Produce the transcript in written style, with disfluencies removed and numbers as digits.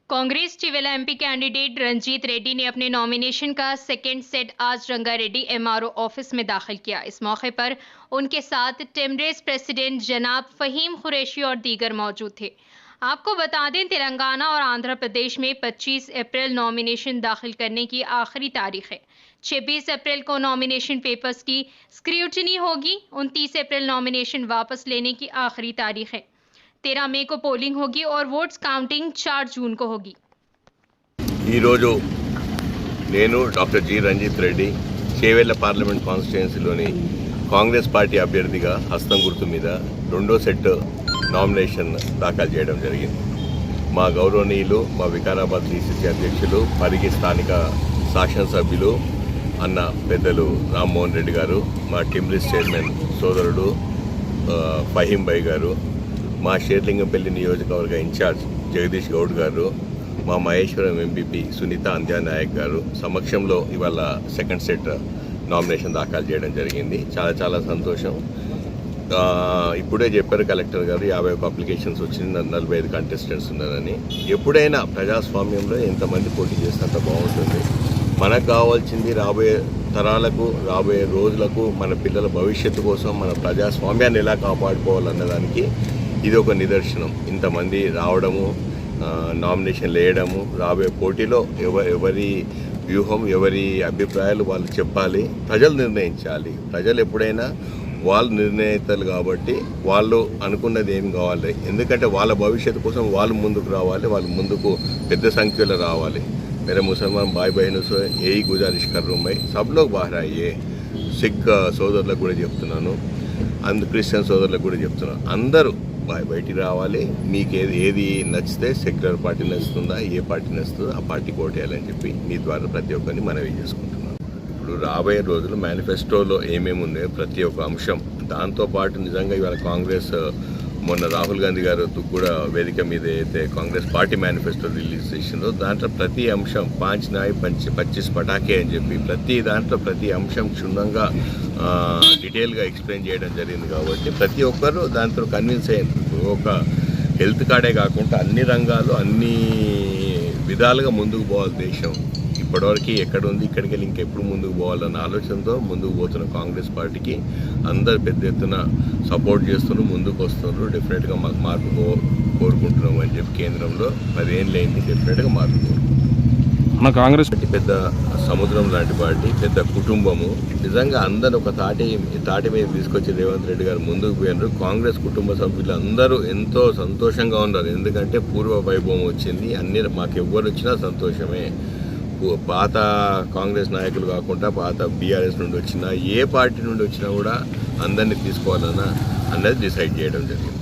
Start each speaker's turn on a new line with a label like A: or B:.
A: Congress चिवेला MP candidate Ranjit Reddy ने अपने nomination का सेकेंड सेट आज रंगारेड्डी एमआरओ ऑफिस में दाखिल किया। इस मौके पर उनके साथ टिमरेज प्रेसिडेंट जनाब फहीम कुरैशी और दीगर मौजूद थे। आपको बता दें, तेलंगाना और आंध्र प्रदेश में 25 अप्रैल नॉमिनेशन दाखिल करने की आखिरी तारीख है। 26 अप्रैल को नॉमिनेशन पेपर्स की स्क्रूटनी होगी। 29 अप्रैल नॉमिनेशन वापस लेने की आखिरी तारीख है। 13 मई को पोलिंग होगी और वोट्स काउंटिंग 4 जून को होगी।
B: ఈరోజు నేను doctor G Ranjith Reddy Chevella parliament కాన్స్టిట్యుయెన్సీలోని కాంగ్రెస్ పార్టీ అభ్యర్థిగా హస్తం గుర్తు మీద రెండో సెట్ నామినేషన్ దాఖలు చేయడం జరిగింది. మా గౌరవనీయులు, మా వికారాబాద్ డీసీసీ అధ్యక్షులు, పరిగి స్థానిక శాసనసభ్యులు అన్న పెద్దలు రామ్మోహన్ రెడ్డి గారు, మా టిమ్రిస్ చైర్మన్ సోదరుడు ఫహీం భాయ్ గారు, మా షేర్లింగంపల్లి నియోజకవర్గ ఇన్ఛార్జ్ జగదీష్ గౌడ్ గారు, మా మహేశ్వరం ఎంపీపీ సునీత అంధ్యా నాయక్ గారు సమక్షంలో ఇవాళ సెకండ్ సెట్ నామినేషన్ దాఖలు చేయడం జరిగింది. చాలా చాలా సంతోషం. ఇప్పుడే చెప్పారు కలెక్టర్ గారు 51 అప్లికేషన్స్ వచ్చింది, 45 కంటెస్టెంట్స్ ఉన్నారని. ఎప్పుడైనా ప్రజాస్వామ్యంలో ఎంతమంది పోటీ చేస్తే అంత బాగుంటుంది. మనకు కావాల్సింది రాబోయే తరాలకు, రాబోయే రోజులకు, మన పిల్లల భవిష్యత్తు కోసం మన ప్రజాస్వామ్యాన్ని ఎలా కాపాడుకోవాలన్నదానికి ఇది ఒక నిదర్శనం. ఇంతమంది రావడము, నామినేషన్లు వేయడము, రాబోయే పోటీలో ఎవరి వ్యూహం, ఎవరి అభిప్రాయాలు వాళ్ళు చెప్పాలి, ప్రజలు నిర్ణయించాలి. ప్రజలు ఎప్పుడైనా వాళ్ళు నిర్ణయితలు కాబట్టి వాళ్ళు అనుకున్నది ఏం కావాలి, ఎందుకంటే వాళ్ళ భవిష్యత్తు కోసం వాళ్ళు ముందుకు రావాలి, వాళ్ళు ముందుకు పెద్ద సంఖ్యలో రావాలి. मेरे मुसलमान भाई बहनों से यही गुजारिश कर रहा हूँ मैं, सब लोग बाहर आइए. సిక్ సోదరులకు కూడా చెప్తున్నాను, క్రిస్టియన్ సోదరులకు కూడా చెప్తున్నాను, అందరూ బయటికి రావాలి. మీకు ఏది నచ్చితే, సెక్యులర్ పార్టీ నచ్చుతుందా, ఏ పార్టీ నచ్చుతుందో ఆ పార్టీకి ఓటేయాలని చెప్పి మీ ద్వారా ప్రతి ఒక్కరిని మనవి చేసుకుంటున్నాను. ఇప్పుడు రాబోయే రోజులు మేనిఫెస్టోలో ఏమేమి ఉన్నాయో ప్రతి ఒక్క అంశం, దాంతోపాటు నిజంగా ఇవాళ కాంగ్రెస్ మొన్న రాహుల్ గాంధీ గారు కూడా వేదిక మీద అయితే కాంగ్రెస్ పార్టీ మేనిఫెస్టో రిలీజ్ చేసిందో దాంట్లో ప్రతి అంశం 5 నాయ్ 25 పటాకే అని చెప్పి ప్రతి దాంట్లో ప్రతి అంశం క్షుణ్ణంగా డీటెయిల్గా ఎక్స్ప్లెయిన్ చేయడం జరిగింది. కాబట్టి ప్రతి ఒక్కరు దాంతో కన్విన్స్ అయ్యారు. ఒక హెల్త్ కార్డే కాకుండా అన్ని రంగాలు, అన్ని విధాలుగా ముందుకు పోవాలి దేశం. ఇప్పటివరకు ఎక్కడ ఉంది, ఇక్కడికి వెళ్ళి ఇంకెప్పుడు ముందుకు పోవాలన్న ఆలోచనతో ముందుకు పోతున్న కాంగ్రెస్ పార్టీకి అందరు పెద్ద ఎత్తున సపోర్ట్ చేస్తున్నారు, ముందుకు వస్తున్నారు. డెఫినెట్గా మాకు మార్పు కోరుకుంటున్నాం అని చెప్పి కేంద్రంలో 10 ఏళ్ళు అయింది, డెఫినెట్గా మార్పు కోరుకుంటున్నాం.
C: మన కాంగ్రెస్
B: పార్టీ పెద్ద సముద్రం లాంటి పార్టీ, పెద్ద కుటుంబము. నిజంగా అందరూ ఒక తాటి మీద తీసుకొచ్చి రేవంత్ రెడ్డి గారు ముందుకు పోయినారు. కాంగ్రెస్ కుటుంబ సభ్యులు అందరూ ఎంతో సంతోషంగా ఉన్నారు, ఎందుకంటే పూర్వ వైభవం వచ్చింది. అన్ని మాకు ఎవ్వరు వచ్చినా సంతోషమే. పాత కాంగ్రెస్ నాయకులు కాకుండా పాత బీఆర్ఎస్ నుండి వచ్చినా, ఏ పార్టీ నుండి వచ్చినా కూడా అందరినీ తీసుకోవాలన్నా అన్నది డిసైడ్ చేయడం జరిగింది.